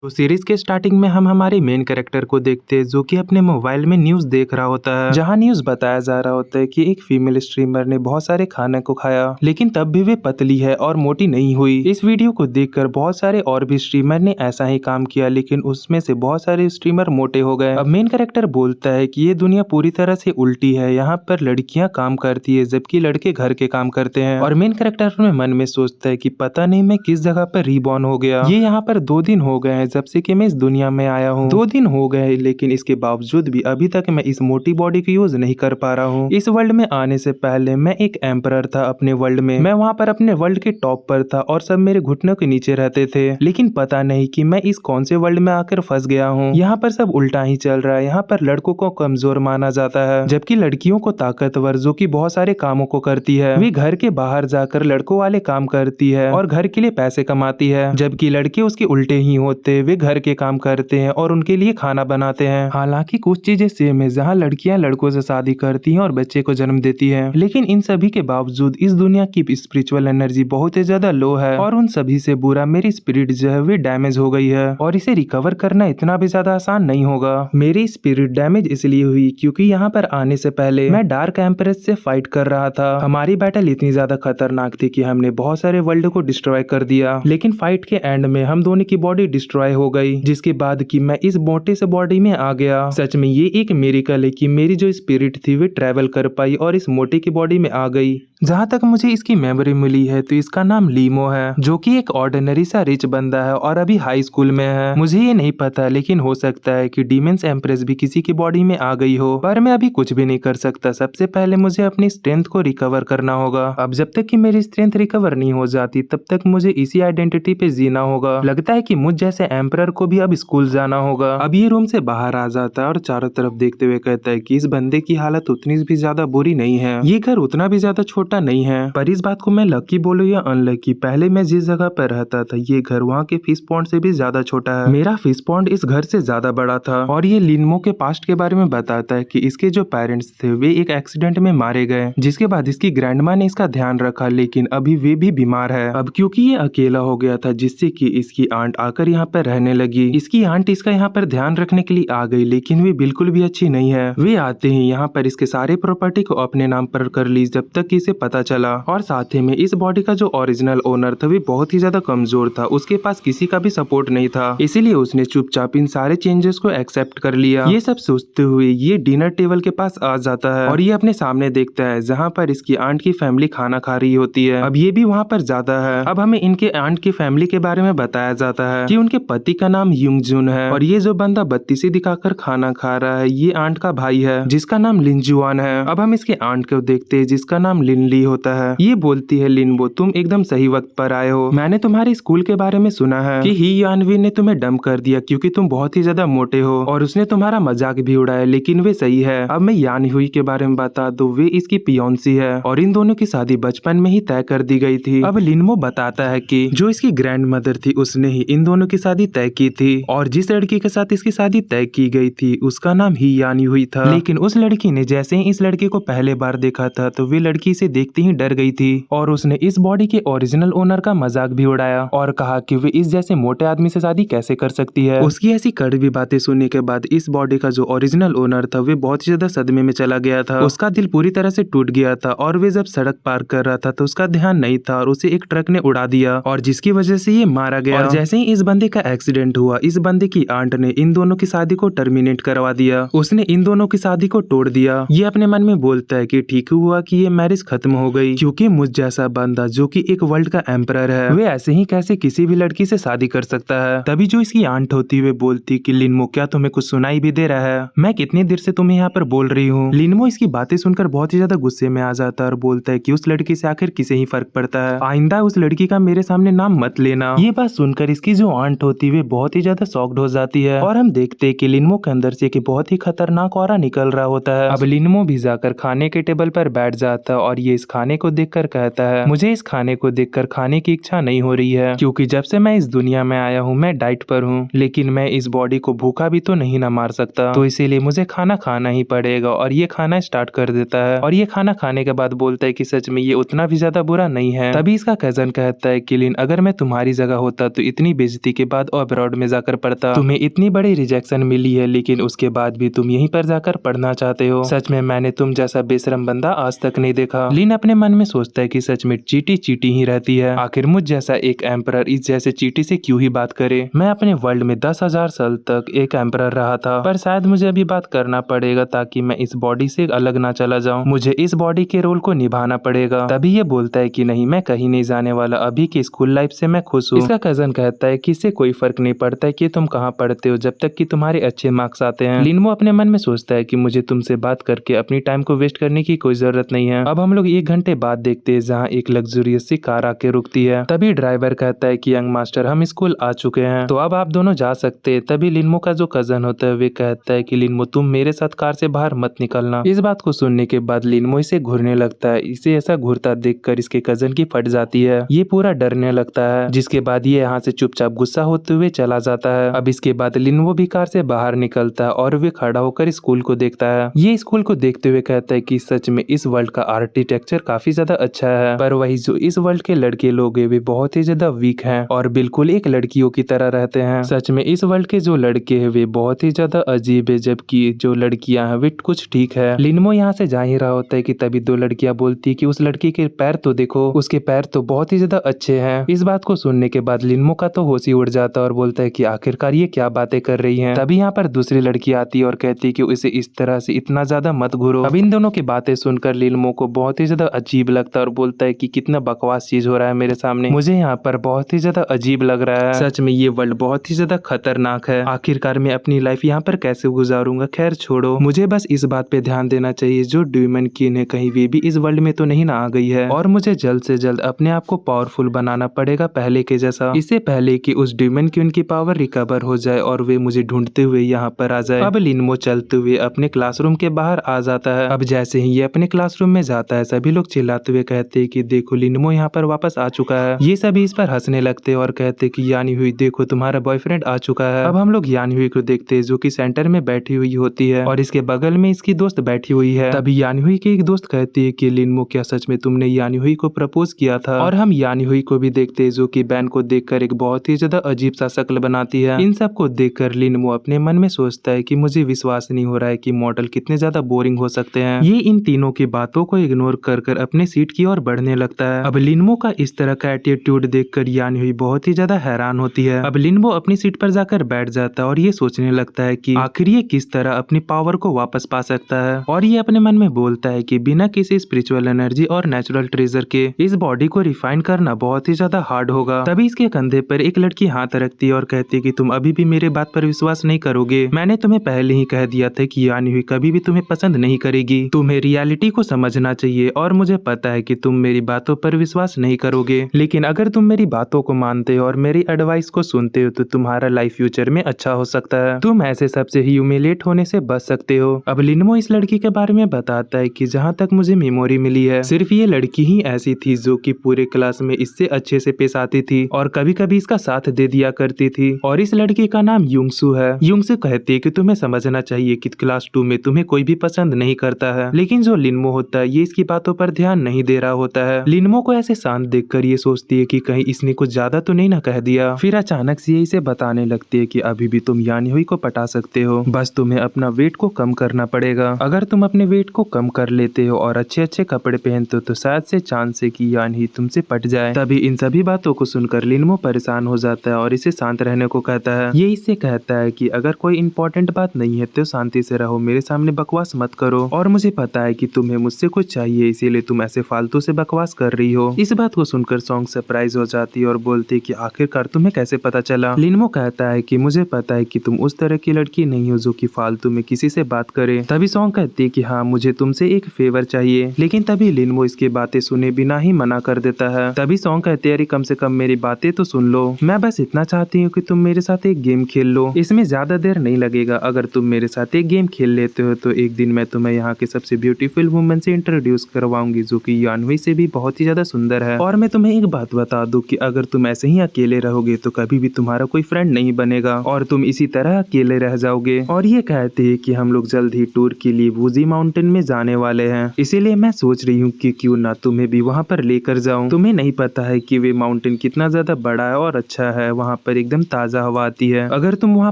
तो सीरीज के स्टार्टिंग में हम हमारे मेन कैरेक्टर को देखते हैं जो कि अपने मोबाइल में न्यूज देख रहा होता है, जहां न्यूज बताया जा रहा होता है कि एक फीमेल स्ट्रीमर ने बहुत सारे खाने को खाया लेकिन तब भी वे पतली है और मोटी नहीं हुई। इस वीडियो को देखकर बहुत सारे और भी स्ट्रीमर ने ऐसा ही काम किया लेकिन उसमें से बहुत सारे स्ट्रीमर मोटे हो गए। अब मेन कैरेक्टर बोलता है कि ये दुनिया पूरी तरह से उल्टी है, यहाँ पर लड़कियां काम करती है जबकि लड़के घर के काम करते हैं। और मेन कैरेक्टर अपने मन में सोचता है कि पता नहीं मैं किस जगह पर रीबॉर्न हो गया, ये यहाँ पर 2 दिन हो गए हैं जब से कि मैं इस दुनिया में आया हूँ। 2 दिन हो गए लेकिन इसके बावजूद भी अभी तक मैं इस मोटी बॉडी को यूज नहीं कर पा रहा हूँ। इस वर्ल्ड में आने से पहले मैं एक एम्परर था अपने वर्ल्ड में, मैं वहाँ पर अपने वर्ल्ड के टॉप पर था और सब मेरे घुटनों के नीचे रहते थे। लेकिन पता नहीं कि मैं इस कौन से वर्ल्ड में आकर फंस गया हूँ। यहाँ पर सब उल्टा ही चल रहा है, यहाँ पर लड़कों को कमजोर माना जाता है जबकि लड़कियों को ताकतवर, जो कि बहुत सारे कामों को करती है। वे घर के बाहर जाकर लड़कों वाले काम करती है और घर के लिए पैसे कमाती है, जबकि लड़के उसके उल्टे ही होते, वे घर के काम करते हैं और उनके लिए खाना बनाते हैं। हालांकि कुछ चीजें सेम है, जहाँ लड़कियां लड़कों से शादी करती हैं और बच्चे को जन्म देती हैं, लेकिन इन सभी के बावजूद इस दुनिया की स्पिरिचुअल एनर्जी बहुत ही ज्यादा लो है और उन सभी से बुरा मेरी स्पिरिट जो है वे डैमेज हो गई है और इसे रिकवर करना इतना भी ज्यादा आसान नहीं होगा। मेरी स्पिरिट डैमेज इसलिए हुई क्योंकि यहाँ पर आने से पहले मैं डार्क एम्प्रेस से फाइट कर रहा था। हमारी बैटल इतनी ज्यादा खतरनाक थी कि हमने बहुत सारे वर्ल्ड को डिस्ट्रॉय कर दिया, लेकिन फाइट के एंड में हम दोनों की बॉडी डिस्ट्रॉय हो गई, जिसके बाद कि मैं इस मोटे से बॉडी में आ गया। सच में ये एक मिरेकल है कि मेरी जो स्पिरिट थी वे ट्रेवल कर पाई और इस मोटे की बॉडी में आ गई। जहाँ तक मुझे इसकी मेमोरी मिली है तो इसका नाम लीमो है, जो कि एक ऑर्डिनरी सा रिच बंदा है और अभी हाई स्कूल में है। मुझे ये नहीं पता लेकिन हो सकता है कि डीमंस एम्प्रेस भी किसी की बॉडी में आ गई हो, पर मैं अभी कुछ भी नहीं कर सकता। सबसे पहले मुझे अपनी स्ट्रेंथ को रिकवर करना होगा। अब जब तक कि मेरी स्ट्रेंथ रिकवर नहीं हो जाती तब तक मुझे इसी आइडेंटिटी पे जीना होगा। लगता है कि मुझ जैसे एम्परर को भी अब स्कूल जाना होगा। अब ये रूम से बाहर आ जाता है और चारों तरफ देखते हुए कहता है कि इस बंदे की हालत उतनी भी ज्यादा बुरी नहीं है, ये घर उतना भी ज्यादा छोटा नहीं है। पर इस बात को मैं लकी बोलूं या अनलकी, पहले मैं जिस जगह पर रहता था ये घर वहाँ के फिश पॉन्ड से भी ज्यादा छोटा है। मेरा फिश पॉन्ड इस घर से ज्यादा बड़ा था। और ये लिनमो के पास्ट के बारे में बताता है कि इसके जो पेरेंट्स थे वे एक एक्सीडेंट में मारे गए, जिसके बाद इसकी ग्रैंडमा ने इसका ध्यान रखा, लेकिन अभी वे भी बीमार है। अब क्योंकि ये अकेला हो गया था जिससे कि इसकी आंट आकर यहाँ पर रहने लगी। इसकी आंट इसका यहाँ पर ध्यान रखने के लिए आ गई, लेकिन वे बिल्कुल भी अच्छी नहीं है। वे आते ही यहाँ पर इसके सारे प्रॉपर्टी को अपने नाम पर कर ली जब तक इसे पता चला। और साथ ही में इस बॉडी का जो ओरिजिनल ओनर था वे बहुत ही ज्यादा कमजोर था, उसके पास किसी का भी सपोर्ट नहीं था, इसीलिए उसने चुपचाप इन सारे चेंजेस को एक्सेप्ट कर लिया। ये सब सोचते हुए ये डिनर टेबल के पास आ जाता है और ये अपने सामने देखता है जहाँ पर इसकी आंट की फैमिली खाना खा रही होती है। अब ये भी वहाँ पर जाता है। अब हमें इनके आंट की फैमिली के बारे में बताया जाता है कि उनके पति का नाम युंगजुन है और ये जो बंदा बत्तीसी दिखाकर खाना खा रहा है ये आंट का भाई है जिसका नाम लिनजुआन है। अब हम इसके आंट को देखते हैं जिसका नाम लिनली होता है। ये बोलती है लिनबो तुम एकदम सही वक्त पर आए हो, मैंने तुम्हारे स्कूल के बारे में सुना है कि ही यानवी ने तुम्हें डंप कर दिया क्योंकि तुम बहुत ही ज्यादा मोटे हो और उसने तुम्हारा मजाक भी उड़ाया, लेकिन वे सही है। अब मैं यान हुई के बारे में बता दूं, वे इसकी पियोन्सी है और इन दोनों की शादी बचपन में ही तय कर दी गई थी। अब लिनमो बताता है कि जो इसकी ग्रैंड मदर थी उसने ही इन दोनों की शादी तय की थी और जिस लड़की के साथ इसकी शादी तय की गई थी उसका नाम ही यानी हुई था। लेकिन उस लड़की ने जैसे ही इस लड़के को पहले बार देखा था तो वे लड़की से देखते ही डर गई थी और उसने इस बॉडी के ओरिजिनल ओनर का मजाक भी उड़ाया और कहा कि वे इस जैसे मोटे आदमी से शादी कैसे कर सकती है। उसकी ऐसी कड़वी बातें सुनने के बाद इस बॉडी का जो ओरिजिनल ओनर था वे बहुत ही ज्यादा सदमे में चला गया था। उसका दिल पूरी तरह से टूट गया था और वे जब सड़क पार कर रहा था तो उसका ध्यान नहीं था और उसे एक ट्रक ने उड़ा दिया और जिसकी वजह से ये मारा गया। और जैसे ही इस बंदे का एक्सीडेंट हुआ इस बंदे की आंट ने इन दोनों की शादी को टर्मिनेट करवा दिया, उसने इन दोनों की शादी को तोड़ दिया। ये अपने मन में बोलता है कि ठीक हुआ कि ये मैरिज खत्म हो गई क्योंकि मुझ जैसा बंदा जो कि एक वर्ल्ड का एम्परर है वे ऐसे ही कैसे किसी भी लड़की से शादी कर सकता है। तभी जो इसकी आंट होती हुए बोलती कि लिनमो क्या तुम्हें कुछ सुनाई भी दे रहा है, मैं कितनी देर से तुम्हें यहाँ पर बोल रही हूँ। लिनमो इसकी बातें सुनकर बहुत ही ज्यादा गुस्से में आ जाता है और बोलता है कि उस लड़की से आखिर किसे ही फर्क पड़ता है, आइंदा उस लड़की का मेरे सामने नाम मत लेना। ये बात सुनकर इसकी जो आंट होती हुई बहुत ही ज्यादा शॉक्ड हो जाती है और हम देखते हैं कि लिनमो के अंदर से एक बहुत ही खतरनाक ऑरा निकल रहा होता है। अब लिनमो भी जाकर खाने के टेबल पर बैठ जाता है और ये इस खाने को देखकर कहता है, मुझे इस खाने को देखकर खाने की इच्छा नहीं हो रही है, क्योंकि जब से मैं इस दुनिया में आया हूँ मैं डाइट पर हूँ, लेकिन मैं इस बॉडी को भूखा भी तो नहीं ना मार सकता, तो इसीलिए मुझे खाना खाना ही पड़ेगा। और ये खाना स्टार्ट कर देता है और ये खाना खाने के बाद बोलता है कि सच में ये उतना भी ज्यादा बुरा नहीं है। तभी इसका कजन कहता है कि लिन, अगर मैं तुम्हारी जगह होता तो इतनी बेइज्जती के बाद अब्रॉड में जाकर पढ़ता। तुम्हें इतनी बड़ी रिजेक्शन मिली है लेकिन उसके बाद भी तुम यहीं पर जाकर पढ़ना चाहते हो। सच में मैंने तुम जैसा बेशरम बंदा आज तक नहीं देखा। लिन अपने मन में सोचता है कि सच में चीटी चीटी ही रहती है, आखिर मुझ जैसा एक एम्परर इस जैसे चीटी से क्यों ही बात करे। मैं अपने वर्ल्ड में 10,000 साल तक एक एम्परर रहा था, पर शायद मुझे अभी बात करना पड़ेगा ताकि मैं इस बॉडी से अलग ना चला जाऊं। मुझे इस बॉडी के रोल को निभाना पड़ेगा। तभी ये बोलता है कि नहीं, मैं कहीं नहीं जाने वाला, अभी की स्कूल लाइफ से मैं खुश हूँ। इसका कजन कहता है कि इससे कोई फर्क नहीं पड़ता है कि तुम कहाँ पढ़ते हो, जब तक कि तुम्हारे अच्छे मार्क्स आते हैं। लिनमो अपने मन में सोचता है कि मुझे तुमसे बात करके अपनी टाइम को वेस्ट करने की कोई जरूरत नहीं है। अब हम लोग 1 घंटे बाद देखते हैं जहाँ एक लग्जरियस सी कार आके रुकती है। तभी ड्राइवर कहता है कि यंग मास्टर, हम स्कूल आ चुके हैं, तो अब आप दोनों जा सकते हैं। तभी लिनमो का जो कजन होता है वे कहता है कि लिनमो, तुम मेरे साथ कार से बाहर मत निकलना। इस बात को सुनने के बाद लिनमो इसे घूरने लगता है। इसे ऐसा घूरता देखकर इसके कजन की फट जाती है। ये पूरा डरने लगता है, जिसके बाद ये यहाँ से चुपचाप गुस्सा होते हुए चला जाता है। अब इसके बाद लिनमो भी कार से बाहर निकलता है और वे खड़ा होकर स्कूल को देखता है। ये स्कूल को देखते हुए कहता है कि सच में इस वर्ल्ड का आर्किटेक्चर काफी ज्यादा अच्छा है, पर वही जो इस वर्ल्ड के लड़के लोग हैं वे बहुत ही ज्यादा वीक हैं और बिल्कुल एक लड़कियों की तरह रहते हैं। सच में इस वर्ल्ड के जो लड़के हैं वे बहुत ही ज्यादा अजीब है, जबकि जो लड़कियां हैं वे कुछ ठीक है। लिनमो यहाँ से जा ही रहा होता है कि तभी 2 लड़कियां बोलती है कि उस लड़की के पैर तो देखो, उसके पैर तो बहुत ही ज्यादा अच्छे हैं। इस बात को सुनने के बाद लिनमो का तो होश ही उड़ जाता है और बोलता है कि आखिरकार ये क्या बातें कर रही हैं। तभी यहाँ पर दूसरी लड़की आती है और कहती है कि उसे इस तरह से इतना ज्यादा मत घूरो। अब इन दोनों की बातें सुनकर लिनमो को बहुत ही ज्यादा अजीब लगता है और बोलता है कि कितना बकवास चीज हो रहा है मेरे सामने, मुझे यहाँ पर बहुत ही ज्यादा अजीब लग रहा है। सच में ये वर्ल्ड बहुत ही ज्यादा खतरनाक है, आखिरकार मैं अपनी लाइफ यहाँ पर कैसे गुजारूंगा। खैर छोड़ो, मुझे बस इस बात पे ध्यान देना चाहिए जो ड्यूमन किन है कहीं वे भी इस वर्ल्ड में तो नहीं ना आ गई है, और मुझे जल्द से जल्द अपने आप को पावरफुल बनाना पड़ेगा पहले के जैसा, इससे पहले कि उस ड्यूमन की उनकी पावर रिकवर हो जाए और वे मुझे ढूंढते हुए यहाँ पर आ जाए। अब लिनमो चलते हुए अपने क्लासरूम के बाहर आ जाता है। अब जैसे ही ये अपने क्लासरूम में जाता है सभी लोग चिल्लाते हुए कहते हैं कि देखो लिनमो यहाँ पर वापस आ चुका है। ये सभी इस पर हंसने लगते हैं और कहते हैं कि यानी हुई देखो तुम्हारा बॉयफ्रेंड आ चुका है। अब हम लोग यानी हुई को देखते हैं जो कि सेंटर में बैठी हुई होती है और इसके बगल में इसकी दोस्त बैठी हुई है। तभी यानी हुई की एक दोस्त कहती है कि लिनमो, क्या सच में तुमने यानी हुई को प्रपोज किया था? और हम यानी हुई को भी देखते हैं जो कि बैन को देखकर एक बहुत ही ज्यादा अजीब सा शक्ल बनाती है। इन सब को देखकर लिनमो अपने मन में सोचता है कि मुझे विश्वास नहीं हो रहा है कि मॉडल कितने ज्यादा बोरिंग हो सकते हैं। ये इन तीनों की बातों को इग्नोर कर अपने सीट की ओर बढ़ने लगता है। अब लिनमो का इस तरह का एटीट्यूड देखकर यानी हुई बहुत ही ज्यादा हैरान होती है। अब लिनमो अपनी सीट पर जाकर बैठ जाता है और ये सोचने लगता है कि आखिर ये किस तरह अपनी पावर को वापस पा सकता है, और ये अपने मन में बोलता है कि बिना किसी स्पिरिचुअल एनर्जी और नेचुरल ट्रेजर के इस बॉडी को रिफाइन करना बहुत ही ज्यादा हार्ड होगा। तभी इसके कंधे पर एक लड़की हाथ रखती है और कहती है कि तुम अभी भी मेरे बात पर विश्वास नहीं करोगे। मैंने तुम्हें पहले ही कह दिया था कि यानी हुई कभी भी तुम्हें पसंद नहीं करेगी। तुम्हें रियलिटी को समझना चाहिए और मुझे पता है कि तुम मेरी बातों पर विश्वास नहीं करोगे, लेकिन अगर तुम मेरी बातों को मानते हो और मेरी एडवाइस को सुनते हो तो तुम्हारा लाइफ फ्यूचर में अच्छा हो सकता है। तुम ऐसे सबसे ह्यूमिलेट होने से बच सकते हो। अब लिनमो इस लड़की के बारे में बताता है कि जहाँ तक मुझे मेमोरी मिली है सिर्फ ये लड़की ही ऐसी थी जो कि पूरे क्लास में इससे अच्छे से पेश आती थी और कभी कभी इसका साथ दे दिया करती थी, और इस लड़की का नाम युंगसू है। युंगसू कहती है कि तुम्हें समझना चाहिए कि क्लास 2 में तुम्हें कोई भी पसंद नहीं करता है, लेकिन जो लिनमो होता है ये इसकी बातों पर ध्यान नहीं दे रहा होता है। लिनमो को ऐसे शांत देखकर ये सोचती है कि कहीं इसने कुछ ज्यादा तो नहीं ना कह दिया। फिर अचानक से ये इसे बताने लगती है कि अभी भी तुम यानी हुई को पटा सकते हो, बस तुम्हें अपना वेट को कम करना पड़ेगा। अगर तुम अपने वेट को कम कर लेते हो और अच्छे अच्छे कपड़े पहनते हो तो शायद से चांस है कि यानी हुई तुमसे पट जाए। तभी इन सभी बातों को सुनकर लिनमो परेशान हो जाता है और इसे शांत रहने को कहता है। ये इससे कहता है कि अगर कोई इंपॉर्टेंट बात नहीं है तो शांति से रहो, मेरे सामने बकवास मत करो, और मुझे पता है कि तुम्हें मुझसे कुछ चाहिए इसीलिए तुम ऐसे फालतू से बकवास कर रही हो। इस बात को सुनकर सॉन्ग सरप्राइज हो जाती है और बोलती है कि आखिरकार तुम्हें कैसे पता चला? लिनमो कहता है कि मुझे पता है कि तुम उस तरह की लड़की नहीं हो जो कि फालतू में किसी से बात करे। तभी सॉन्ग कहती है कि हाँ मुझे तुमसे एक फेवर चाहिए, लेकिन तभी लिनमो इसकी बातें सुने बिना ही मना कर देता है। तभी सॉन्ग कहते हैं कम से कम मेरी बातें तो सुन लो, मैं बस इतना चाहती हूँ कि तुम मेरे साथ एक गेम खेल लो, इसमें ज्यादा देर नहीं लगेगा। अगर तुम मेरे साथ एक गेम खेल लेते हो तो एक दिन मैं तुम्हें यहाँ के सबसे ब्यूटीफुल वुमन से इंट्रोड्यूस करवा करवाऊंगी जो कि यानवी से भी बहुत ही ज्यादा सुंदर है। और मैं तुम्हें एक बात बता दूं कि अगर तुम ऐसे ही अकेले रहोगे तो कभी भी तुम्हारा कोई फ्रेंड नहीं बनेगा और तुम इसी तरह अकेले रह जाओगे। और ये कहते हैं कि हम लोग जल्द ही टूर के लिए वूजी माउंटेन में जाने वाले हैं, इसीलिए मैं सोच रही हूँ कि क्यों ना तुम्हें भी वहाँ पर लेकर जाऊँ। तुम्हें नहीं पता है कि वे माउंटेन कितना ज्यादा बड़ा है और अच्छा है, वहाँ पर एकदम ताजा हवा आती है। अगर तुम वहाँ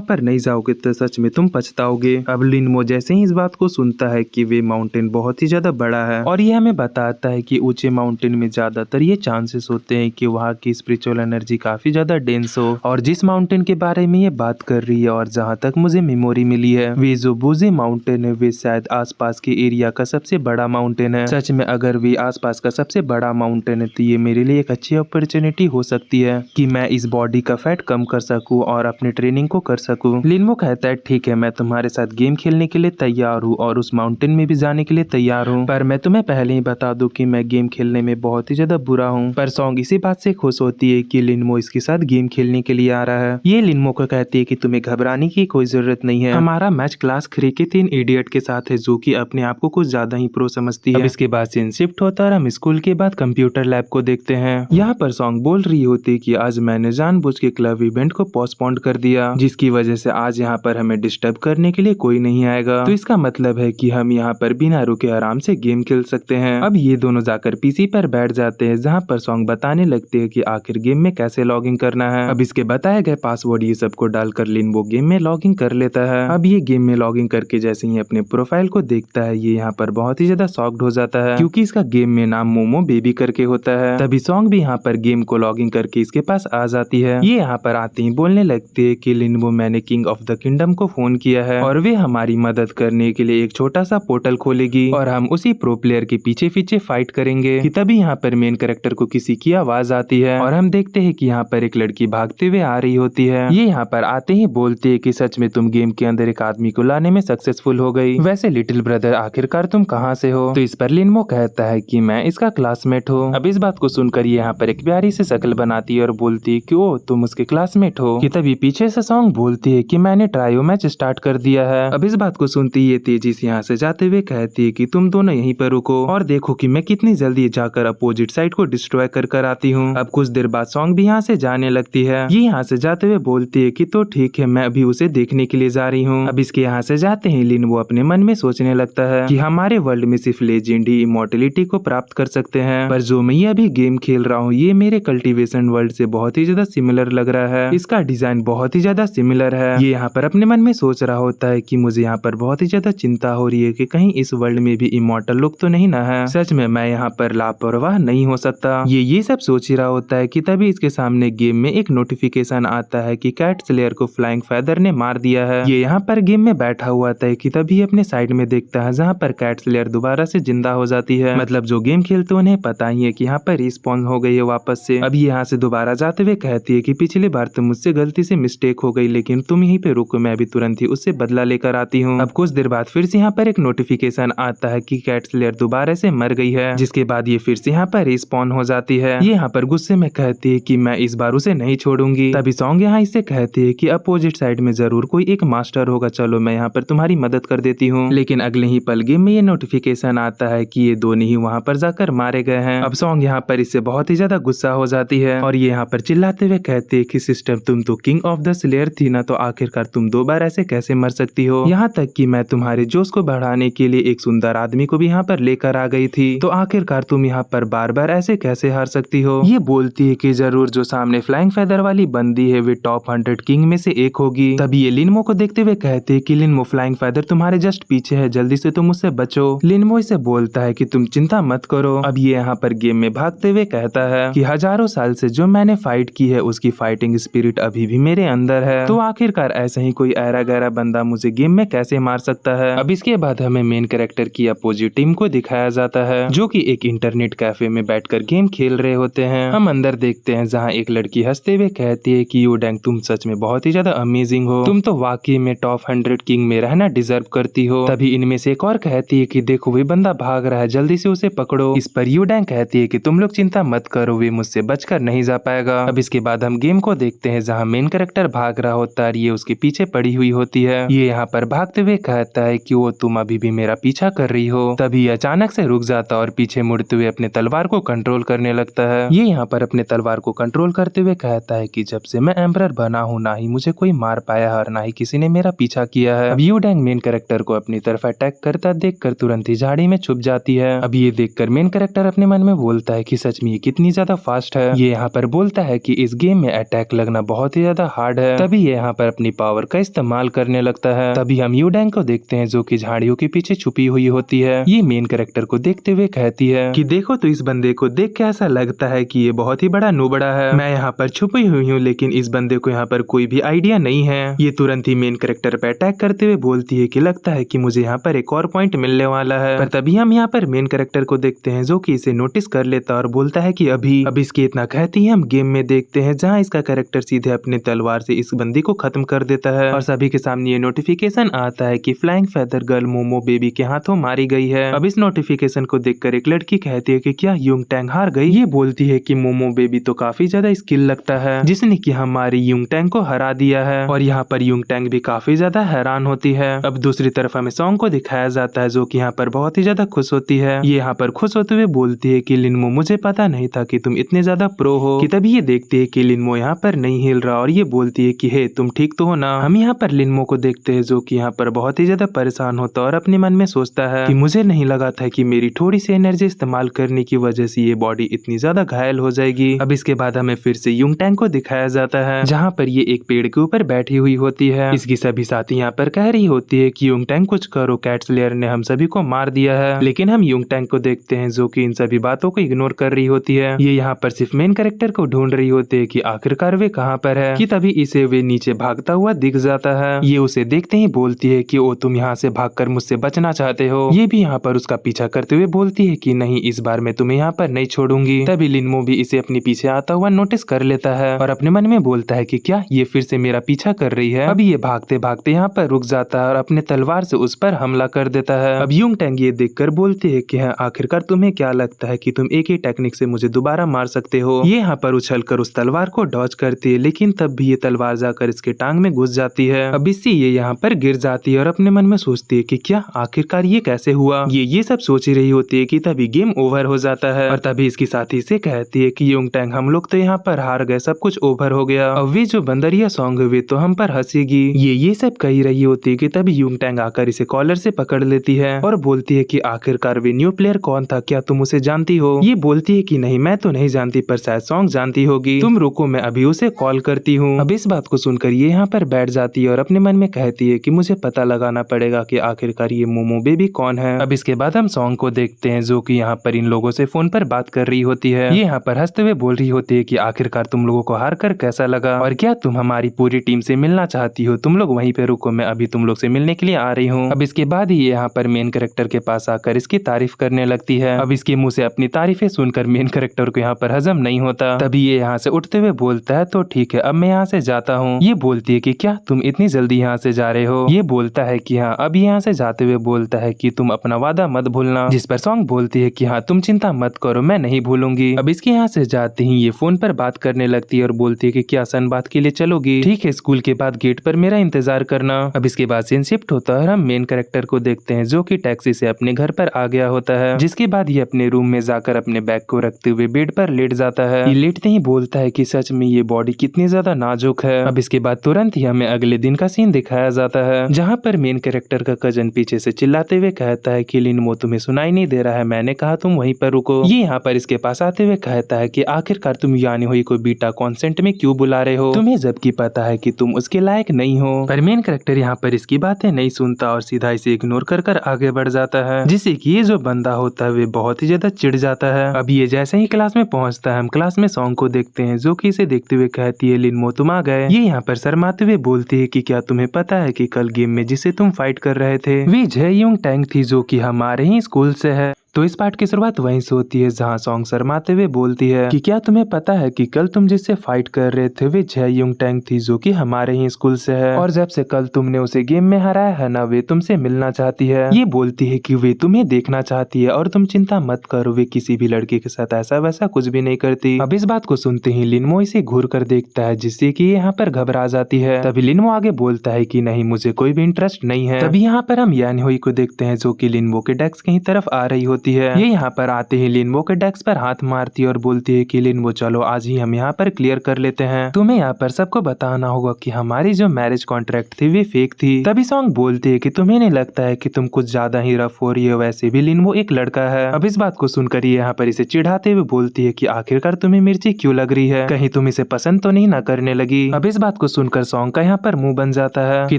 पर नहीं जाओगे तो सच में तुम पछताओगे। अब लिनमो जैसे ही इस बात को सुनता है कि वे माउंटेन बहुत ही ज्यादा बड़ा है और ये हमें बताता है कि ऊंचे माउंटेन में ज्यादातर ये चांसेस होते हैं कि वहाँ की स्पिरिचुअल एनर्जी काफी ज्यादा डेंस हो। और जिस माउंटेन के बारे में ये बात कर रही है और जहाँ तक मुझे मेमोरी मिली है, वे जो वूजी माउंटेन है वे शायद आसपास के एरिया का सबसे बड़ा माउंटेन है। सच में अगर वे आसपास का सबसे बड़ा माउंटेन है तो ये मेरे लिए एक अच्छी अपॉर्चुनिटी हो सकती है कि मैं इस बॉडी का फैट कम कर सकूं और अपनी ट्रेनिंग को कर सकूं। लिनमो कहता है ठीक है, मैं तुम्हारे साथ गेम खेलने के लिए तैयार हूँ और उस माउंटेन में भी जाने के लिए तैयार हूँ, पर मैं तुम्हें पहले ही बता दूं कि मैं गेम खेलने में बहुत ही ज्यादा बुरा हूँ। पर सॉन्ग इसी बात से खुश होती है कि लिनमो इसके साथ गेम खेलने के लिए आ रहा है। ये लिनमो को कहती है कि तुम्हें घबराने की कोई जरूरत नहीं है, हमारा मैच क्लास 3 के 3 इडियट के साथ है जो कि अपने आप को कुछ ज्यादा ही प्रो समझती है। अब इसके बाद सीन शिफ्ट होता है और हम स्कूल के बाद कंप्यूटर लैब को देखते हैं। यहाँ पर सॉन्ग बोल रही होती कि आज मैंने जानबूझ के क्लब इवेंट को पोस्टपोन कर दिया, जिसकी वजह से आज यहाँ पर हमें डिस्टर्ब करने के लिए कोई नहीं आएगा। तो इसका मतलब है कि हम यहाँ पर बिना रुके आराम से गेम खेल सकते हैं। अब ये दोनों जाकर पीसी पर बैठ जाते हैं, जहाँ पर सॉन्ग बताने लगते हैं कि आखिर गेम में कैसे लॉगिन करना है। अब इसके बताए गए पासवर्ड ये सबको डालकर लिनमो गेम में लॉगिन कर लेता है। अब ये गेम में लॉगिन करके जैसे ही अपने प्रोफाइल को देखता है, ये यहाँ पर बहुत ही ज्यादा शॉक्ड हो जाता है क्योंकि इसका गेम में नाम मोमो बेबी करके होता है। तभी सॉन्ग भी यहाँ पर गेम को लॉगिन करके इसके पास आ जाती है। ये यहाँ पर आते ही बोलने लगती है कि लिनमो, मैंने किंग ऑफ द किंगडम को फोन किया है और वे हमारी मदद करने के लिए एक छोटा सा पोर्टल खोलेगी और हम उसी प्रो प्लेयर के पीछे पीछे फाइट करेंगे। कि तभी यहाँ पर मेन कैरेक्टर को किसी की आवाज आती है और हम देखते हैं कि यहाँ पर एक लड़की भागते हुए आ रही होती है। ये यहाँ पर आते ही बोलती है कि सच में तुम गेम के अंदर एक आदमी को लाने में सक्सेसफुल हो गई। वैसे लिटिल ब्रदर आखिरकार तुम कहाँ से हो? तो इस पर लिनमो कहता है कि मैं इसका क्लासमेट हूँ। अब इस बात को सुनकर ये यहाँ पर एक प्यारी से शक्ल बनाती है और बोलती है कि ओ तुम उसके क्लासमेट हो। कि तभी पीछे से सॉन्ग बोलती है कि मैंने ट्रायो मैच स्टार्ट कर दिया है। अब इस बात को सुनती ये तेजी से यहाँ से जाते हुए कहती है कि तुम दोनों यहीं पर रुको और देखो कि मैं कितनी जल्दी जाकर अपोजिट साइड को डिस्ट्रॉय कर आती हूँ। अब कुछ देर बाद सॉन्ग भी यहाँ से जाने लगती है। ये यहाँ से जाते हुए बोलती है कि तो ठीक है, मैं अभी उसे देखने के लिए जा रही हूँ। अब इसके यहाँ से जाते ही लिनमो अपने मन में सोचने लगता है कि हमारे वर्ल्ड में सिर्फ लेजेंड ही इमॉर्टलिटी को प्राप्त कर सकते हैं, पर जो मैं ये अभी गेम खेल रहा हूँ ये मेरे कल्टीवेशन वर्ल्ड से बहुत ही ज्यादा सिमिलर लग रहा है। इसका डिजाइन बहुत ही ज्यादा सिमिलर है। ये यहाँ पर अपने मन में सोच रहा होता है कि मुझे यहाँ पर बहुत ही ज्यादा चिंता हो रही है कि कहीं इस वर्ल्ड में भी इमॉर्टल लोग तो नहीं ना है। सच में मैं यहाँ पर लापरवाह नहीं हो सकता। ये सब सोच ही रहा होता है कि तभी इसके सामने गेम में एक नोटिफिकेशन आता है कि कैट स्लेयर को फ्लाइंग फेदर ने मार दिया है। ये यहाँ पर गेम में बैठा हुआ था कि तभी अपने साइड में देखता है जहाँ पर कैट स्लेयर दोबारा से जिंदा हो जाती है। मतलब जो गेम खेलते उन्हें पता ही है कि यहाँ पर रिस्पॉन्स हो गई है वापस से। अब यहाँ से दोबारा जाते हुए कहती है कि पिछली बार तो मुझसे गलती से मिस्टेक हो गई, लेकिन तुम यहीं पे रुको, मैं अभी तुरंत ही उससे बदला लेकर आती हूँ। अब कुछ देर बाद फिर से यहाँ पर एक नोटिफिकेशन आता है कि कैट स्लेयर दोबारा से मर गई है, जिसके बाद ये फिर से यहाँ पर रिस्पॉन हो जाती है। ये यहाँ पर गुस्से में कहती है कि मैं इस बार उसे नहीं छोड़ूंगी। तभी सॉन्ग यहाँ इससे कहती है कि अपोजिट साइड में जरूर कोई एक मास्टर होगा, चलो मैं यहाँ पर तुम्हारी मदद कर देती हूँ। लेकिन अगले ही पल गेम में ये नोटिफिकेशन आता है कि ये दोनों ही वहाँ पर जाकर मारे गए हैं। अब सॉन्ग यहाँ पर इससे बहुत ही ज्यादा गुस्सा हो जाती है और ये यहाँ पर चिल्लाते हुए कहती है कि सिस्टर, तुम तो किंग ऑफ द स्लेयर थी ना, तो आखिरकार तुम 2 बार ऐसे कैसे मर सकती हो? यहाँ तक कि मैं तुम्हारे जोश को बढ़ाने के लिए एक सुंदर आदमी को भी यहाँ पर लेकर आ गई थी, तो आखिरकार तुम यहाँ पर बार बार ऐसे कैसे हार सकती हो? ये बोलती है कि जरूर जो सामने फ्लाइंग फेदर वाली बंदी है वे टॉप 100 किंग में से एक होगी। तभी ये लिनमो को देखते हुए कहते हैं कि लिनमो, फ्लाइंग फेदर तुम्हारे जस्ट पीछे है, जल्दी से तुम उससे बचो। लिनमो इसे बोलता है कि तुम चिंता मत करो। अब ये यहाँ पर गेम में भागते हुए कहता है कि हजारों साल से जो मैंने फाइट की है उसकी फाइटिंग स्पिरिट अभी भी मेरे अंदर है, तो आखिरकार ऐसा ही कोई ऐरा गैरा बंदा मुझे गेम में कैसे मार सकता है? अब इसके बाद हमें मेन कैरेक्टर की अपोजिट टीम को दिखाया जाता है जो कि एक इंटरनेट कैफे में बैठकर गेम खेल रहे होते हैं। हम अंदर देखते हैं जहाँ एक लड़की हंसते हुए कहती है कि यू डैंग, तुम सच में बहुत ही ज्यादा अमेजिंग हो, तुम तो वाकई में टॉप 100 किंग में रहना डिजर्व करती हो। तभी इनमें से एक और कहती है कि देखो वही बंदा भाग रहा है, जल्दी से उसे पकड़ो। इस पर यू डैंग कहती है कि तुम लोग चिंता मत करो, वे मुझसे बचकर नहीं जा पाएगा। अब इसके बाद हम गेम को देखते हैं जहाँ मेन कैरेक्टर भाग रहा होता है, ये उसके पीछे पड़ी हुई होती है। ये यहाँ पर भागते हुए कहता है कि वो तुम अभी भी मेरा पीछा कर रही हो। तभी अचानक से रुक जाता और पीछे मुड़ते हुए अपने तलवार को कंट्रोल करने लगता है। ये यहाँ पर अपने तलवार को कंट्रोल करते हुए कहता है कि जब से मैं एम्परर बना हूँ ना ही मुझे कोई मार पाया है और ना ही किसी ने मेरा पीछा किया है। अब यू डैंग मेन कैरेक्टर को अपनी तरफ अटैक करता देखकर तुरंत ही झाड़ी में छुप जाती है। अब ये देखकर मेन कैरेक्टर अपने मन में बोलता है कि सच में ये कितनी ज्यादा फास्ट है। ये यहाँ पर बोलता है कि इस गेम में अटैक लगना बहुत ही ज्यादा हार्ड है। तभी ये यहाँ पर अपनी पावर का इस्तेमाल करने लगता है। तभी हम यू डैंग को देखते हैं जो कि झाड़ियों के पीछे छुपी हुई होती है। ये मेन कैरेक्टर को देखते हुए कहती है कि देखो तो इस बंदे को देख के ऐसा लगता है कि ये बहुत ही बड़ा नूबड़ा है। मैं यहाँ पर छुपी हुई हूँ लेकिन इस बंदे को यहाँ पर कोई भी आइडिया नहीं है। ये तुरंत ही मेन कैरेक्टर पे अटैक करते हुए बोलती है कि लगता है कि मुझे यहाँ पर एक और पॉइंट मिलने वाला है। पर तभी हम यहाँ पर मेन कैरेक्टर को देखते हैं जो कि इसे नोटिस कर लेता और बोलता है कि अब इसके इतना कहती है हम गेम में देखते हैं जहाँ इसका कैरेक्टर सीधे अपने तलवार से इस बंदी को खत्म कर देता है और सभी के सामने ये नोटिफिकेशन आता है कि flying feather girl momo baby के हाथों मारी गई है। अब इस नोटिफिकेशन को देखकर एक लड़की कहती है कि क्या युंग टैंग हार गई। ये बोलती है कि मोमो बेबी तो काफी ज्यादा स्किल लगता है जिसने कि हमारी युंग टैंग को हरा दिया है। और यहाँ पर युंग टैंग भी काफी ज्यादा हैरान होती है। अब दूसरी तरफ हमें सॉन्ग को दिखाया जाता है जो कि यहाँ पर बहुत ही ज्यादा खुश होती है। ये यहाँ पर खुश होते हुए बोलती है कि लिनमो मुझे पता नहीं था कि तुम इतने ज्यादा प्रो हो। कि तभी ये देखती है कि लिनमो यहाँ पर नहीं हिल रहा और ये बोलती है कि हे तुम ठीक तो हो ना। हम यहाँ पर लिनमो को देखते हैं जो कि यहाँ पर बहुत ही ज्यादा परेशान होता और अपने मन में सोचता है कि मुझे नहीं लगा था कि मेरी थोड़ी सी एनर्जी इस्तेमाल करने की वजह से ये बॉडी इतनी ज्यादा घायल हो जाएगी। अब इसके बाद हमें फिर से युंग टैंग को दिखाया जाता है जहाँ पर ये एक पेड़ के ऊपर बैठी हुई होती है। इसकी सभी साथी यहाँ पर कह रही होती है कि युंग टैंग कुछ करो, कैट स्लेयर ने हम सभी को मार दिया है। लेकिन हम युंग टैंग को देखते हैं जो कि इन सभी बातों को इग्नोर कर रही होती है। ये यहाँ पर सिर्फ मेन कैरेक्टर को ढूंढ रही होती है कि आखिरकार वे कहाँ पर है। कि तभी इसे वे नीचे भागता हुआ दिख जाता है। ये उसे देखते ही बोलती है कि ओ तुम यहाँ से भागकर मुझसे बचना चाहते हो। ये भी यहाँ पर उसका पीछा करते हुए बोलती है कि नहीं इस बार मैं तुम्हें यहाँ पर नहीं छोड़ूंगी। तभी लिनमो भी इसे अपने पीछे आता हुआ नोटिस कर लेता है और अपने मन में बोलता है कि क्या ये फिर से मेरा पीछा कर रही है। अब ये भागते भागते यहाँ पर रुक जाता है और अपने तलवार से उस पर हमला कर देता है। अब युंग टैंग ये देखकर बोलती है कि हाँ आखिरकार तुम्हें क्या लगता है कि तुम एक ही टेक्निक से मुझे दोबारा मार सकते हो। ये यहाँ पर उछलकर उस तलवार को डॉज करती है लेकिन तब भी ये तलवार जाकर इसके टांग में घुस जाती है। अब इससे ये यहाँ पर गिर जाती है और अपने मन में सोचती है कि क्या आखिरकार ये कैसे हुआ। ये सब सोच ही रही होती है कि तभी गेम ओवर हो जाता है और तभी इसकी साथी से कहती है कि युंग टैंग हम लोग तो यहाँ पर हार गए, सब कुछ ओवर हो गया। अब वे जो बंदरिया सॉन्ग वे तो हम पर हंसेगी। ये सब कही रही होती है कि तभी युंग टैंग आकर इसे कॉलर से पकड़ लेती है और बोलती है कि आखिरकार वे न्यू प्लेयर कौन था, क्या तुम उसे जानती हो। ये बोलती है कि नहीं मैं तो नहीं जानती पर शायद सॉन्ग जानती होगी, तुम रुको मैं अभी उसे कॉल करती हूँ। अब इस बात को सुनकर ये यहाँ पर बैठ जाती है और अपने मन में कहती है कि मुझे पता लगाना पड़ेगा कि आखिरकार ये मोमो बेबी कौन है। अब इसके बाद हम सॉन्ग को देखते हैं जो कि यहाँ पर इन लोगों से फोन पर बात कर रही होती है। ये यहाँ पर हंसते हुए बोल रही होती है कि आखिरकार तुम लोगों को हार कर कैसा लगा और क्या तुम हमारी पूरी टीम से मिलना चाहती हो, तुम लोग वहीं पे रुको मैं अभी तुम लोग से मिलने के लिए आ रही हूँ। अब इसके बाद ही यहाँ पर मेन कैरेक्टर के पास आकर इसकी तारीफ करने लगती है। अब इसके मुंह से अपनी तारीफें सुनकर मेन कैरेक्टर को यहाँ पर हजम नहीं होता। तभी ये यहाँ से उठते हुए बोलता है तो ठीक है अब मैं यहाँ से जाता हूँ। ये बोलती है कि क्या तुम इतनी जल्दी यहाँ से जा रहे हो। ये बोलता है कि हाँ। अब यहाँ से जाते हुए बोलता है कि तुम अपना वादा मत भूलना। जिस पर सॉन्ग बोलती है कि हाँ तुम चिंता मत करो मैं नहीं भूलूंगी। अब इसके यहाँ से जाते ही ये फोन पर बात करने लगती है और बोलती है कि क्या सन बात के लिए चलोगी, ठीक है स्कूल के बाद गेट पर मेरा इंतजार करना। अब इसके बाद सीन शिफ्ट होता है और हम मेन कैरेक्टर को देखते हैं जो कि टैक्सी से अपने घर पर आ गया होता है। जिसके बाद ये अपने रूम में जाकर अपने बैग को रखते हुए बेड पर लेट जाता है। ये लेटते ही बोलता है कि सच में ये बॉडी कितनी ज्यादा नाजुक है। अब इसके बाद तुरंत ही हमें अगले दिन का सीन दिखाया जाता है जहाँ पर मेन कैरेक्टर का कजन पीछे से चिल्लाते हुए कहता है कि लिनमो तुम्हें सुनाई नहीं दे रहा है, मैंने कहा तुम वहीं पर रुको। ये यहाँ पर इसके पास आते हुए कहता है कि आखिरकार तुम यानी हुई को बीटा कॉन्सेंट में क्यों बुला रहे हो, तुम्हें जबकि पता है कि तुम उसके लायक नहीं हो। पर मेन कैरेक्टर यहाँ पर इसकी बातें नहीं सुनता और सीधा इसे इग्नोर कर आगे बढ़ जाता है जिससे कि ये जो बंदा होता है वे बहुत ही ज्यादा चिढ़ जाता है। अब ये जैसे ही क्लास में पहुंचता है हम क्लास में सॉन्ग को देखते हैं जो कि इसे देखते हुए कहती है लिनमो तुम आ गए। ये यहाँ पर शर्माते हुए बोलती है कि क्या तुम्हें पता है कि कल गेम में जिसे तुम फाइट कर रहे थे वे जययुंग टैंग थी जो कि हमारे ही स्कूल से है। तो इस पार्ट की शुरुआत वहीं से होती है जहाँ सॉन्ग शर्माते हुए बोलती है कि क्या तुम्हें पता है कि कल तुम जिससे फाइट कर रहे थे वे जययुंग टैंग थी जो कि हमारे ही स्कूल से है और जब से कल तुमने उसे गेम में हराया है ना वे तुमसे मिलना चाहती है। ये बोलती है कि वे तुम्हें देखना चाहती है और तुम चिंता मत करो वे किसी भी लड़के के साथ ऐसा वैसा कुछ भी नहीं करती। अब इस बात को सुनते ही लिनमो इसे घूर कर देखता है जिससे कि यहाँ पर घबरा जाती है। तभी लिनमो आगे बोलता है कि नहीं मुझे कोई भी इंटरेस्ट नहीं है। तभी यहाँ पर हम यानहुई को देखते हैं जो कि लिनमो के डेस्क की तरफ आ रही होती होती है। ये यहाँ पर आते ही लिनवो के डेस्क पर हाथ मारती है और बोलती है कि लिनवो चलो आज ही हम यहाँ पर क्लियर कर लेते हैं। तुम्हें यहाँ पर सबको बताना होगा कि हमारी जो मैरिज कॉन्ट्रैक्ट थी वे फेक थी। तभी सॉन्ग बोलती है कि तुम्हें नहीं लगता है कि तुम कुछ ज्यादा ही रफ हो रही है, वैसे भी लिनवो एक लड़का है। अब इस बात को सुनकर ये यहाँ पर इसे चिढ़ाते हुए बोलती है कि आखिरकार तुम्हें मिर्ची क्यों लग रही है, कहीं तुम इसे पसंद तो नहीं ना करने लगी। अब इस बात को सुनकर सॉन्ग का यहाँ पर मुंह बन जाता है कि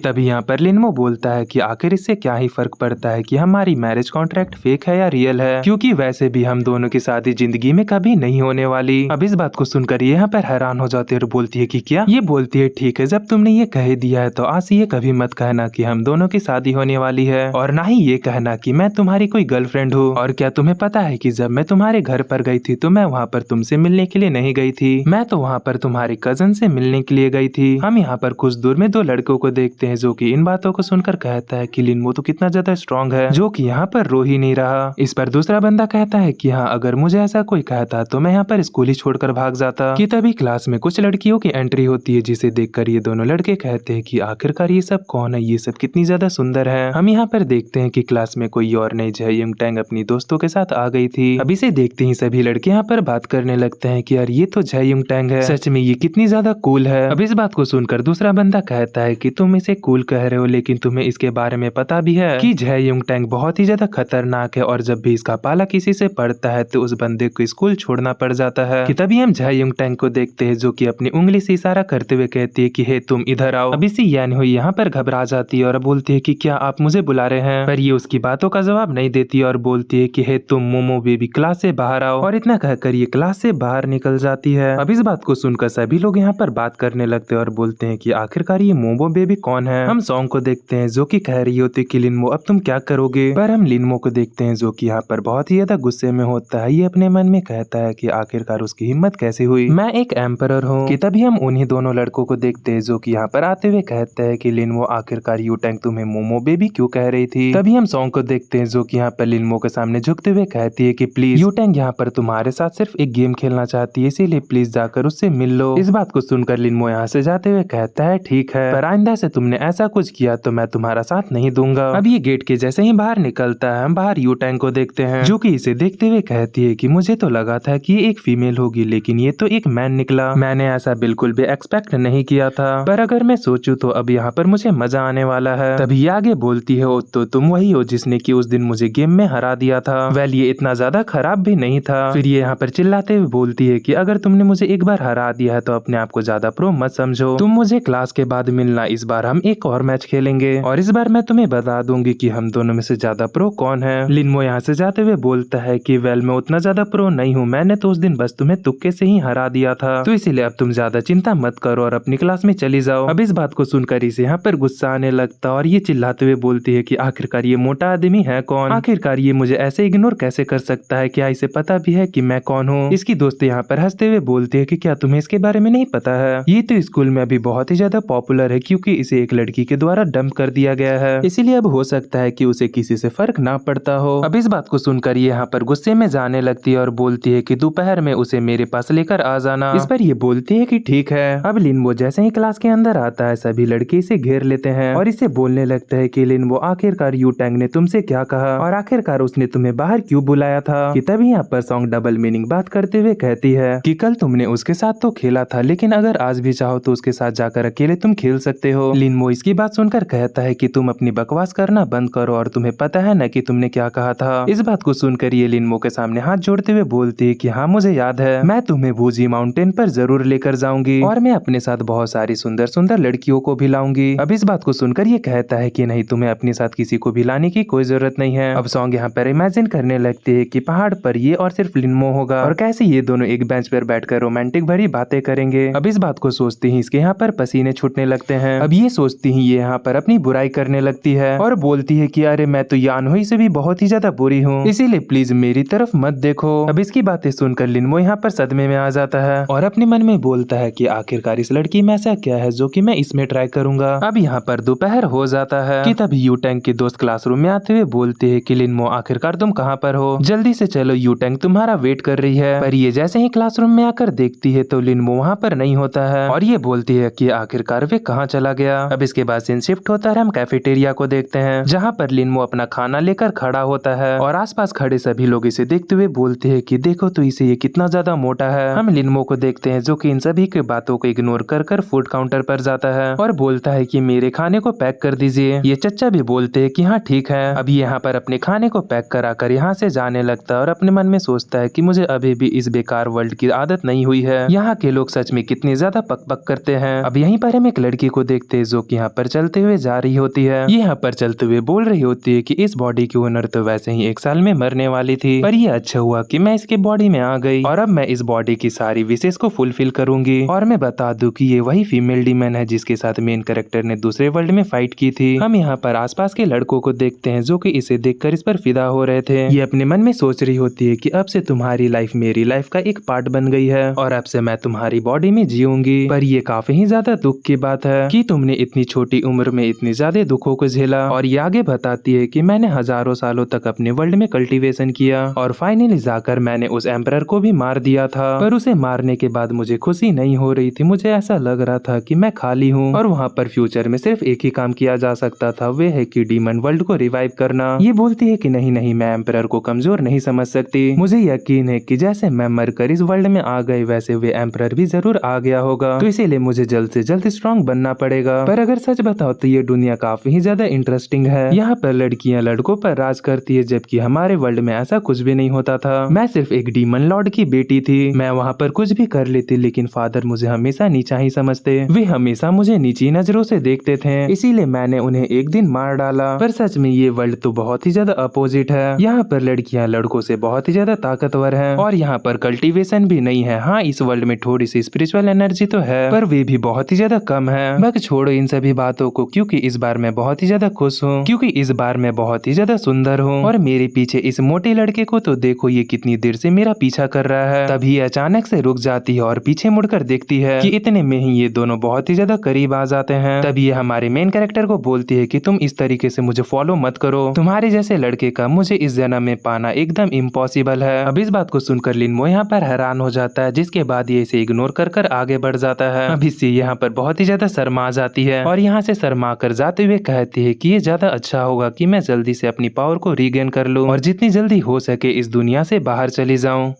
तभी यहाँ पर लिनवो बोलता है कि आखिर इससे क्या ही फर्क पड़ता है कि हमारी मैरिज कॉन्ट्रैक्ट फेक है या रियल है, क्योंकि वैसे भी हम दोनों की शादी जिंदगी में कभी नहीं होने वाली। अब इस बात को सुनकर ये यहाँ पर हैरान हो जाती है और बोलती है कि क्या? ये बोलती है ठीक है, जब तुमने ये कह दिया है तो आज से ये कभी मत कहना कि हम दोनों की शादी होने वाली है, और ना ही ये कहना कि मैं तुम्हारी कोई गर्लफ्रेंड हूँ। और क्या तुम्हें पता है कि जब मैं तुम्हारे घर पर गई थी तो मैं वहाँ पर तुमसे मिलने के लिए नहीं गई थी, मैं तो वहाँ पर तुम्हारे कजन से मिलने के लिए गई थी। हम यहाँ पर कुछ दूर में दो लड़कों को देखते हैं जो कि इन बातों को सुनकर कहता है कि लिनवो तो कितना ज्यादा स्ट्रांग है, जो कि यहाँ पर रो ही नहीं रहा। इस पर दूसरा बंदा कहता है कि हाँ, अगर मुझे ऐसा कोई कहता तो मैं यहाँ पर स्कूल ही छोड़कर भाग जाता। कि तभी क्लास में कुछ लड़कियों की एंट्री होती है, जिसे देखकर ये दोनों लड़के कहते हैं कि आखिरकार ये सब कौन है, ये सब कितनी ज्यादा सुंदर है। हम यहाँ पर देखते हैं कि क्लास में कोई और नहीं, जययुंग टैंग अपनी दोस्तों के साथ आ गई थी। अब इसे देखते ही सभी लड़के यहाँ पर बात करने लगते हैं कि यार ये तो जययुंग टैंग है, सच में ये कितनी ज्यादा कूल है। अब इस बात को सुनकर दूसरा बंदा कहता है कि तुम इसे कूल कह रहे हो, लेकिन तुम्हें इसके बारे में पता भी है कि जययुंग टैंग बहुत ही ज्यादा खतरनाक है, और जब भी इसका पाला किसी से पड़ता है तो उस बंदे को स्कूल छोड़ना पड़ जाता है। कि तभी हम जययुंग टैंग को देखते हैं जो कि अपनी उंगली से इशारा करते हुए कहती है कि हे तुम इधर आओ। अब इसी यान हुई यहाँ पर घबरा जाती है और बोलती है कि क्या आप मुझे बुला रहे हैं, पर ये उसकी बातों का जवाब नहीं देती और बोलती है कि हे तुम मोमो बेबी क्लास से बाहर आओ, और इतना कहकर ये क्लास से बाहर निकल जाती है। अब इस बात को सुनकर सभी लोग यहाँ पर बात करने लगते हैं और बोलते हैं कि आखिरकार ये मोमो बेबी कौन है। हम सॉन्ग को देखते हैं जो कि कह रही होती कि लिनवो अब तुम क्या करोगे, पर हम लिनवो को देखते हैं जो कि यहाँ पर बहुत ही ज्यादा गुस्से में होता है। ये अपने मन में कहता है कि आखिरकार उसकी हिम्मत कैसे हुई, मैं एक एम्परर हूँ। कि तभी हम उन्हीं दोनों लड़कों को देखते हैं जो कि यहाँ पर आते हुए कहते हैं कि लिनवो आखिरकार यू टैंग तुम्हें मोमो बेबी क्यों कह रही थी। तभी हम सॉन्ग को देखते हैं जो कि यहाँ पर लिनवो के सामने झुकते हुए कहती है कि प्लीज यू टैंग यहाँ पर तुम्हारे साथ सिर्फ एक गेम खेलना चाहती है, इसीलिए प्लीज जाकर उससे मिल लो। इस बात को सुनकर लिनवो यहाँ से जाते हुए कहता है ठीक है, पर आइंदा से तुमने ऐसा कुछ किया तो मैं तुम्हारा साथ नहीं दूंगा। अब ये गेट के जैसे ही बाहर निकलता है, हम बाहर यू टैंग को देखते हैं जो कि इसे देखते हुए कहती है कि मुझे तो लगा था कि ये एक फीमेल होगी, लेकिन ये तो एक मैन निकला, मैंने ऐसा बिल्कुल भी एक्सपेक्ट नहीं किया था, पर अगर मैं सोचूं तो अब यहाँ पर मुझे मजा आने वाला है। तभी ये आगे बोलती है तो तुम वही हो जिसने कि उस दिन मुझे गेम में हरा दिया था, वेल ये इतना ज्यादा खराब भी नहीं था। फिर ये यहाँ पर चिल्लाते हुए बोलती है कि अगर तुमने मुझे एक बार हरा दिया है तो अपने आप को ज्यादा प्रो मत समझो, तुम मुझे क्लास के बाद मिलना, इस बार हम एक और मैच खेलेंगे और इस बार मैं तुम्हें बता दूंगी कि हम दोनों में से ज्यादा प्रो कौन है। लिनवो यहाँ से जाते हुए बोलता है कि वेल मैं उतना ज्यादा प्रो नहीं हूँ, मैंने तो उस दिन बस तुम्हें तुक्के से ही हरा दिया था, तो इसीलिए अब तुम ज्यादा चिंता मत करो और अपनी क्लास में चली जाओ। अब इस बात को सुनकर इसे यहाँ पर गुस्सा आने लगता और ये चिल्लाते हुए बोलती है कि आखिरकार ये मोटा आदमी है कौन, आखिरकार ये मुझे ऐसे इग्नोर कैसे कर सकता है, क्या इसे पता भी है कि मैं कौन हूँ। इसकी दोस्त यहाँ पर हंसते हुए बोलती है कि क्या तुम्हें इसके बारे में नहीं पता है, ये तो स्कूल में अभी बहुत ही ज्यादा पॉपुलर है क्योंकि इसे एक लड़की के द्वारा डंप कर दिया गया है, इसीलिए अब हो सकता है कि उसे किसी से फर्क ना पड़ता हो। अब इस बात को सुनकर ये यहाँ पर गुस्से में जाने लगती है और बोलती है कि दोपहर में उसे मेरे पास लेकर आ जाना। इस पर ये बोलती है कि ठीक है। अब लिनवो जैसे ही क्लास के अंदर आता है सभी लड़के इसे घेर लेते हैं और इसे बोलने लगते हैं कि लिनवो आखिरकार यू टैंग ने तुमसे क्या कहा और आखिरकार उसने तुम्हें बाहर क्यों बुलाया था। कि तभी यहाँ पर सॉन्ग डबल मीनिंग बात करते हुए कहती है कि कल तुमने उसके साथ तो खेला था, लेकिन अगर आज भी चाहो तो उसके साथ जाकर अकेले तुम खेल सकते हो। लिनवो इसकी बात सुनकर कहता है कि तुम अपनी बकवास करना बंद करो और तुम्हें पता है न कि तुमने क्या कहा था। इस बात को सुनकर ये लिनवो के सामने हाथ जोड़ते हुए बोलती है कि हाँ मुझे याद है, मैं तुम्हें वूजी माउंटेन पर जरूर लेकर जाऊंगी और मैं अपने साथ बहुत सारी सुंदर सुंदर लड़कियों को भी लाऊंगी। अब इस बात को सुनकर ये कहता है कि नहीं, तुम्हें अपने साथ किसी को भी लाने की कोई जरूरत नहीं है। अब सॉन्ग यहाँ पर इमेजिन करने लगती है कि पहाड़ पर ये और सिर्फ लिनवो होगा और कैसे ये दोनों एक बेंच पर बैठकर रोमांटिक भरी बातें करेंगे। अब इस बात को सोचते ही इसके यहाँ पर पसीने छूटने लगते हैं। अब ये सोचती ही ये यहाँ पर अपनी बुराई करने लगती है और बोलती है कि अरे मैं तो यानहुई से भी बहुत ही ज्यादा बुरी हूँ, इसीलिए प्लीज मेरी तरफ मत देखो। अब इसकी बातें सुनकर लिनवो यहाँ पर सदमे में आ जाता है और अपने मन में बोलता है कि आखिरकार इस लड़की में ऐसा क्या है जो कि मैं इसमें ट्राई करूंगा। अब यहाँ पर दोपहर हो जाता है कि तभी यू टैंग की दोस्त क्लासरूम में आते हुए बोलते हैं कि लिनवो आखिरकार तुम कहाँ पर हो, जल्दी से चलो, यू टैंग तुम्हारा वेट कर रही है। पर ये जैसे ही क्लासरूम में आकर देखती है तो लिनवो वहाँ पर नहीं होता है और ये बोलती है कि आखिरकार वे कहाँ चला गया। अब इसके बाद सीन शिफ्ट होता है, हम कैफेटेरिया को देखते हैं जहाँ पर लिनवो अपना खाना लेकर खड़ा होता है और आसपास खड़े सभी लोग इसे देखते हुए बोलते हैं कि देखो तो इसे, ये कितना ज्यादा मोटा है। हम लिनमो को देखते हैं जो कि इन सभी के बातों को इग्नोर कर कर फूड काउंटर पर जाता है और बोलता है कि मेरे खाने को पैक कर दीजिए। ये चच्चा भी बोलते हैं कि हाँ ठीक है। अभी यहाँ पर अपने खाने को पैक कराकर यहाँ से जाने लगता है और अपने मन में सोचता है कि मुझे अभी भी इस बेकार वर्ल्ड की आदत नहीं हुई है। यहाँ के लोग सच में कितने ज्यादा पक पक करते हैं। अब यहीं पर हम एक लड़की को देखते हैं जो कि यहाँ पर चलते हुए जा रही होती है। ये यहाँ पर चलते हुए बोल रही होती है कि इस बॉडी की ओनर तो वैसे ही 1 साल में मरने वाली थी, पर ये अच्छा हुआ कि मैं इसके बॉडी में आ गई और अब मैं इस बॉडी की सारी विशेष को फुलफिल करूंगी। और मैं बता दूं कि ये वही फीमेल डीमन है जिसके साथ मेन कैरेक्टर ने दूसरे वर्ल्ड में फाइट की थी। हम यहाँ पर आसपास के लड़कों को देखते हैं जो कि इसे देखकर इस पर फिदा हो रहे थे। ये अपने मन में सोच रही होती है कि अब से तुम्हारी लाइफ मेरी लाइफ का एक पार्ट बन गई है और अब से मैं तुम्हारी बॉडी में जीऊंगी। पर ये काफी ही ज्यादा दुख की बात है कि तुमने इतनी छोटी उम्र में इतनी ज्यादा दुखों को झेला। और ये आगे बताती है कि मैंने हजारों सालों तक अपने वर्ल्ड में कल्टीवेशन किया और फाइनली जाकर मैंने उस एम्परर को भी मार दिया था, पर उसे मारने के बाद मुझे खुशी नहीं हो रही थी। मुझे ऐसा लग रहा था कि मैं खाली हूँ और वहाँ पर फ्यूचर में सिर्फ एक ही काम किया जा सकता था, वे है कि डीमन वर्ल्ड को रिवाइव करना। ये बोलती है कि नहीं नहीं, मैं एम्परर को कमजोर नहीं समझ सकती। मुझे यकीन है कि जैसे मैं मरकर इस वर्ल्ड में आ गई वैसे वे एम्परर भी जरूर आ गया होगा, तो इसीलिए मुझे जल्द से जल्द स्ट्रॉन्ग बनना पड़ेगा। पर अगर सच बताओ तो ये दुनिया काफी ही ज्यादा इंटरेस्टिंग है। यहाँ पर लड़कियाँ लड़कों पर राज करती है जबकि हमारे वर्ल्ड में ऐसा कुछ भी नहीं होता था। मैं सिर्फ एक डीमन लॉर्ड की बेटी थी, मैं वहाँ पर कुछ भी कर लेती लेकिन फादर मुझे हमेशा नीचा ही समझते। वे हमेशा मुझे नीची नजरों से देखते थे, इसीलिए मैंने उन्हें एक दिन मार डाला। पर सच में ये वर्ल्ड तो बहुत ही ज्यादा अपोजिट है। यहाँ पर लड़कियाँ लड़कों से बहुत ही ज्यादा ताकतवर हैं और यहाँ पर कल्टीवेशन भी नहीं है। हाँ, इस वर्ल्ड में थोड़ी सी स्पिरिचुअल एनर्जी तो है पर वे भी बहुत ही ज्यादा कम है। बस छोड़ो इन सभी बातों को, क्योंकि इस बार मैं बहुत ही ज्यादा खुश हूँ, क्योंकि इस बार मैं बहुत ही ज्यादा सुंदर हूँ। और मेरे पीछे इस मोटे लड़के को तो देखो, ये कितनी देर से मेरा पीछा कर रहा है। तभी अचानक से रुक जाती है और पीछे मुड़कर देखती है कि इतने में ही ये दोनों बहुत ही ज्यादा करीब आ जाते हैं। तभी ये हमारे मेन कैरेक्टर को बोलती है कि तुम इस तरीके से मुझे फॉलो मत करो, तुम्हारे जैसे लड़के का मुझे इस जन्म में पाना एकदम इम्पॉसिबल है। अब इस बात को सुनकर लिनमो यहाँ पर हैरान हो जाता है, जिसके बाद ये इसे इग्नोर कर कर आगे बढ़ जाता है। अब इससे यहाँ पर बहुत ही ज्यादा शर्मा जाती है और यहाँ से शर्मा कर जाते हुए कहती है कि ये ज्यादा अच्छा होगा कि मैं जल्दी से अपनी पावर को रीगेन कर लूं और जितनी जल्दी हो सके इस दुनिया से बाहर चली जाऊं।